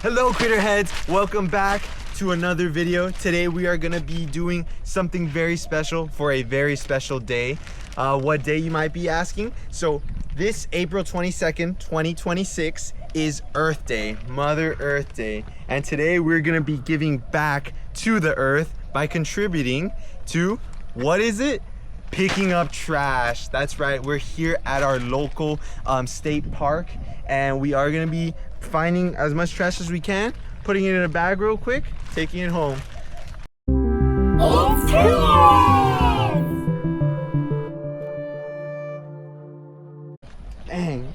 Hello critter heads, welcome back to another video. Today we are gonna be doing something very special for a very special day. What day you might be asking? So this April 22nd, 2026 is Earth Day, Mother Earth Day. And today we're gonna be giving back to the earth by contributing to, what is it? Picking up trash. That's right, we're here at our local state park, and we are gonna be finding as much trash as we can, putting it in a bag real quick, taking it home. It's here! Dang.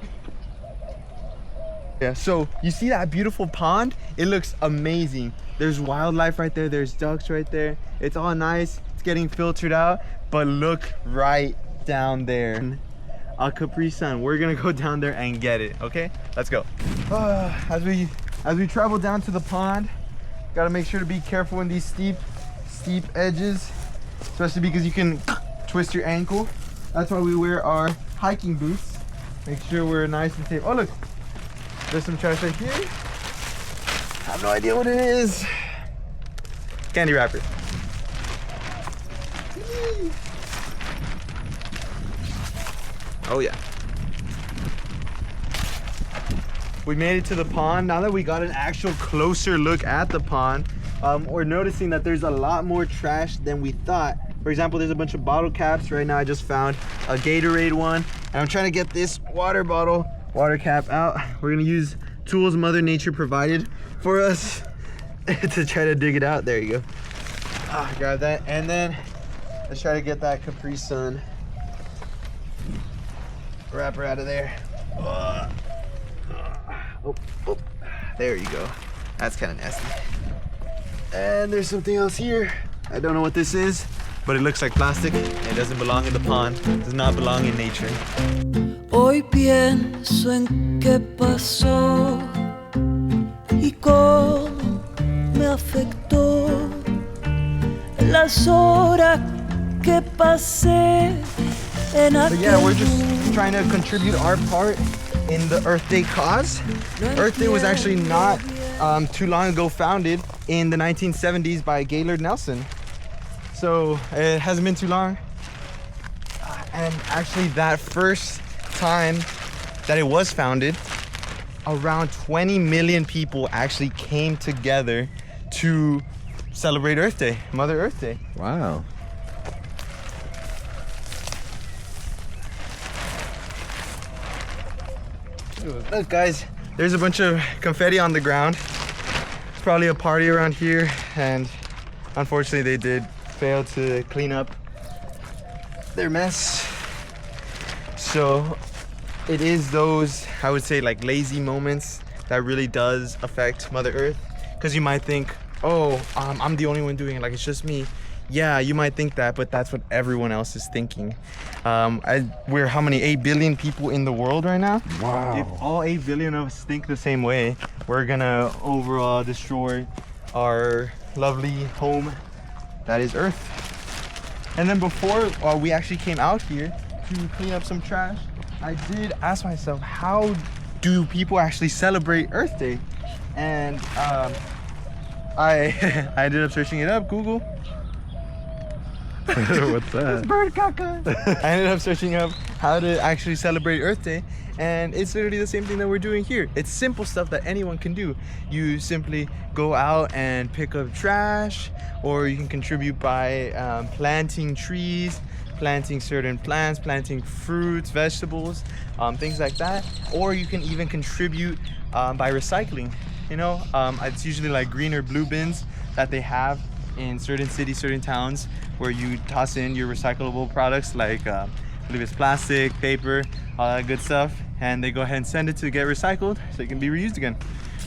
Yeah, so you see that beautiful pond? It looks amazing. There's wildlife right there, there's ducks right there. It's all nice, it's getting filtered out, but look right down there. A Capri Sun. We're gonna go down there and get it, okay? Let's go. As we travel down to the pond, gotta make sure to be careful in these steep edges, especially because you can twist your ankle. That's why we wear our hiking boots. Make sure we're nice and safe. Oh look, there's some trash right here. I have no idea what it is. Candy wrapper. Oh yeah. We made it to the pond. Now that we got an actual closer look at the pond, we're noticing that there's a lot more trash than we thought. For example, there's a bunch of bottle caps. Right now I just found a Gatorade one, and I'm trying to get this water cap out. We're gonna use tools Mother Nature provided for us to try to dig it out. There you go. Grab that, and then let's try to get that Capri Sun wrapper out of there. Oh, there you go. That's kind of nasty. And there's something else here. I don't know what this is, but it looks like plastic. It doesn't belong in the pond. It does not belong in nature. Hoy pienso en qué pasó y cómo me afectó las horas que pasé. So yeah, we're just trying to contribute our part in the Earth Day cause. Earth Day was actually not too long ago founded in the 1970s by Gaylord Nelson. So it hasn't been too long. And actually that first time that it was founded, around 20 million people actually came together to celebrate Earth Day, Mother Earth Day. Wow. Look guys, there's a bunch of confetti on the ground. It's probably a party around here, and unfortunately they did fail to clean up their mess. So it is those, I would say, like lazy moments that really does affect Mother Earth, because you might think, oh, I'm the only one doing it, like it's just me. Yeah, you might think that, but that's what everyone else is thinking. We're how many? 8 billion people in the world right now? Wow. If all 8 billion of us think the same way, we're gonna overall destroy our lovely home that is Earth. And then before we actually came out here to clean up some trash, I did ask myself, how do people actually celebrate Earth Day? And I ended up searching it up, Google. What's that? It's bird caca. I ended up searching up how to actually celebrate Earth Day, and it's literally the same thing that we're doing here. It's simple stuff that anyone can do. You simply go out and pick up trash, or you can contribute by planting trees, planting certain plants, planting fruits, vegetables, things like that. Or you can even contribute by recycling. You know, it's usually like green or blue bins that they have in certain cities, certain towns, where you toss in your recyclable products, like I believe it's plastic, paper, all that good stuff, and they go ahead and send it to get recycled so it can be reused again.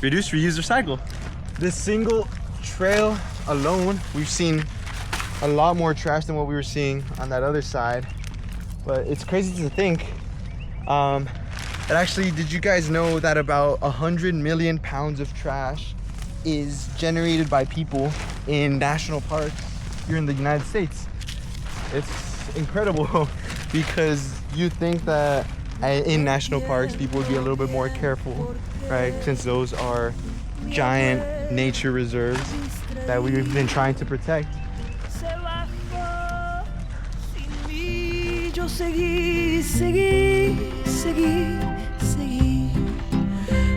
Reduce, reuse, recycle. This single trail alone, we've seen a lot more trash than what we were seeing on that other side. But it's crazy to think that actually, did you guys know that about 100 million pounds of trash is generated by people in national parks here in the United States? It's incredible because you think that in national parks people would be a little bit more careful, right? Since those are giant nature reserves that we've been trying to protect. Yo seguí, seguí, seguí, seguí.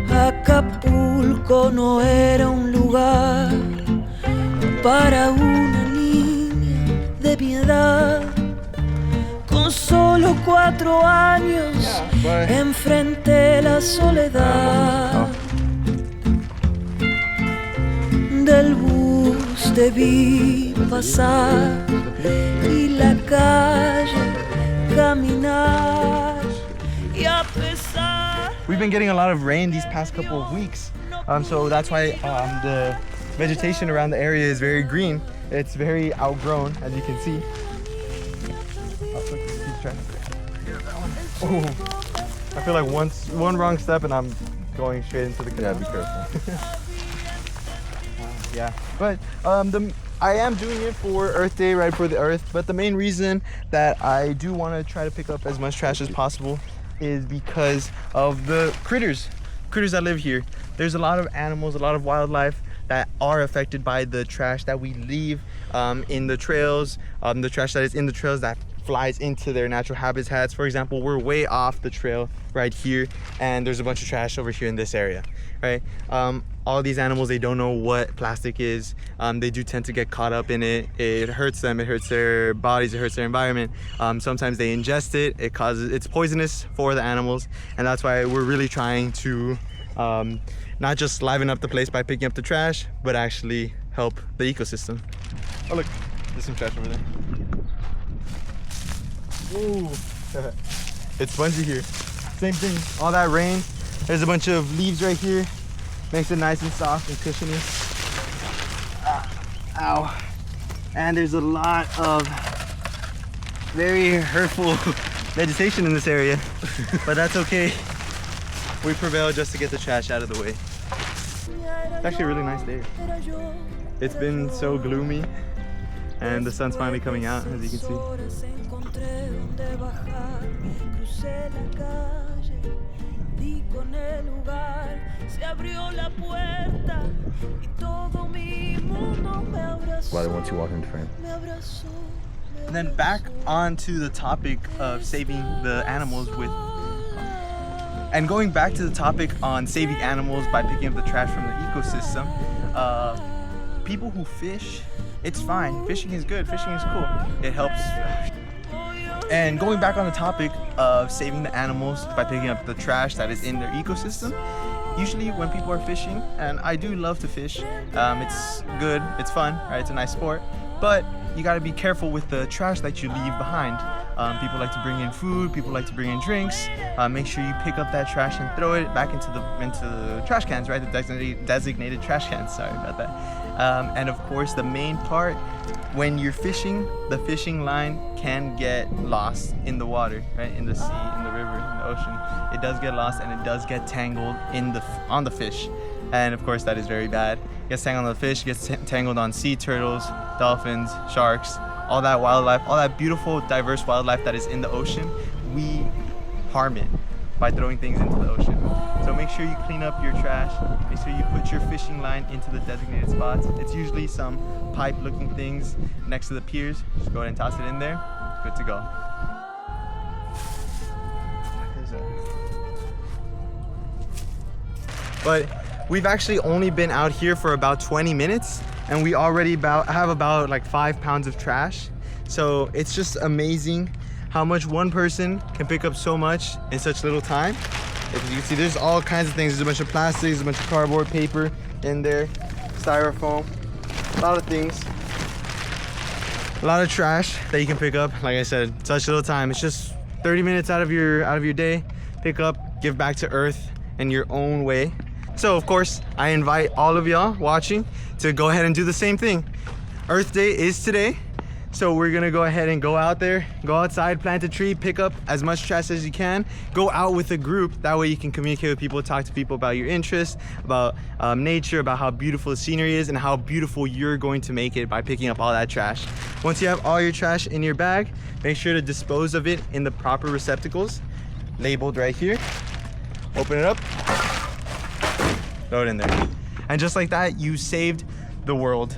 Acapulco no era un lugar para una niña de mi edad. Con solo 4 años enfrenté la soledad. Del bus te vi pasar y la calle caminar y a pesar. We've been getting a lot of rain these past couple of weeks, so that's why the vegetation around the area is very green. It's very outgrown, as you can see. Oh, I feel like one wrong step and I'm going straight into the canal. Yeah, be careful. Yeah, but I am doing it for Earth Day, right, for the Earth. But the main reason that I do want to try to pick up as much trash as possible is because of the critters that live here. There's a lot of animals, a lot of wildlife that are affected by the trash that we leave in the trails, the trash that is in the trails that flies into their natural habitats. For example, we're way off the trail right here and there's a bunch of trash over here in this area, right? All these animals, they don't know what plastic is. They do tend to get caught up in it. It hurts them, it hurts their bodies, it hurts their environment. Sometimes they ingest it, it's poisonous for the animals, and that's why we're really trying to not just liven up the place by picking up the trash, but actually help the ecosystem. Oh look, there's some trash over there. Ooh, it's spongy here. Same thing, all that rain, there's a bunch of leaves right here. Makes it nice and soft and cushiony. Ow. And there's a lot of very hurtful vegetation in this area, but that's okay. We prevail just to get the trash out of the way. It's actually a really nice day. It's been so gloomy and the sun's finally coming out, as you can see. Why once you walk into frame. And then back onto the topic of saving the animals and going back to the topic on saving animals by picking up the trash from the ecosystem. People who fish, it's fine. Fishing is good, fishing is cool. It helps. And going back on the topic of saving the animals by picking up the trash that is in their ecosystem, usually when people are fishing, and I do love to fish, it's good, it's fun, right? It's a nice sport, but you gotta be careful with the trash that you leave behind. People like to bring in food, people like to bring in drinks. Make sure you pick up that trash and throw it back into the trash cans, right? The designated trash cans, sorry about that. And of course, the main part, when you're fishing, the fishing line can get lost in the water, right? In the sea, in the river, in the ocean. It does get lost and it does get tangled on the fish. And of course, that is very bad. It gets tangled on the fish, it gets tangled on sea turtles, dolphins, sharks, all that wildlife, all that beautiful, diverse wildlife that is in the ocean. We harm it by throwing things into the ocean. So make sure you clean up your trash. Make sure you put your fishing line into the designated spots. It's usually some pipe-looking things next to the piers. Just go ahead and toss it in there. Good to go. But we've actually only been out here for about 20 minutes and we already have about like 5 pounds of trash. So it's just amazing how much one person can pick up so much in such little time. As you can see, there's all kinds of things. There's a bunch of plastics, there's a bunch of cardboard, paper in there, styrofoam, a lot of things. A lot of trash that you can pick up. Like I said, such little time. It's just 30 minutes out of your day. Pick up, give back to Earth in your own way. So of course, I invite all of y'all watching to go ahead and do the same thing. Earth Day is today. So we're gonna go ahead and go out there, go outside, plant a tree, pick up as much trash as you can, go out with a group. That way you can communicate with people, talk to people about your interests, about nature, about how beautiful the scenery is and how beautiful you're going to make it by picking up all that trash. Once you have all your trash in your bag, make sure to dispose of it in the proper receptacles, labeled right here. Open it up, throw it in there. And just like that, you saved the world.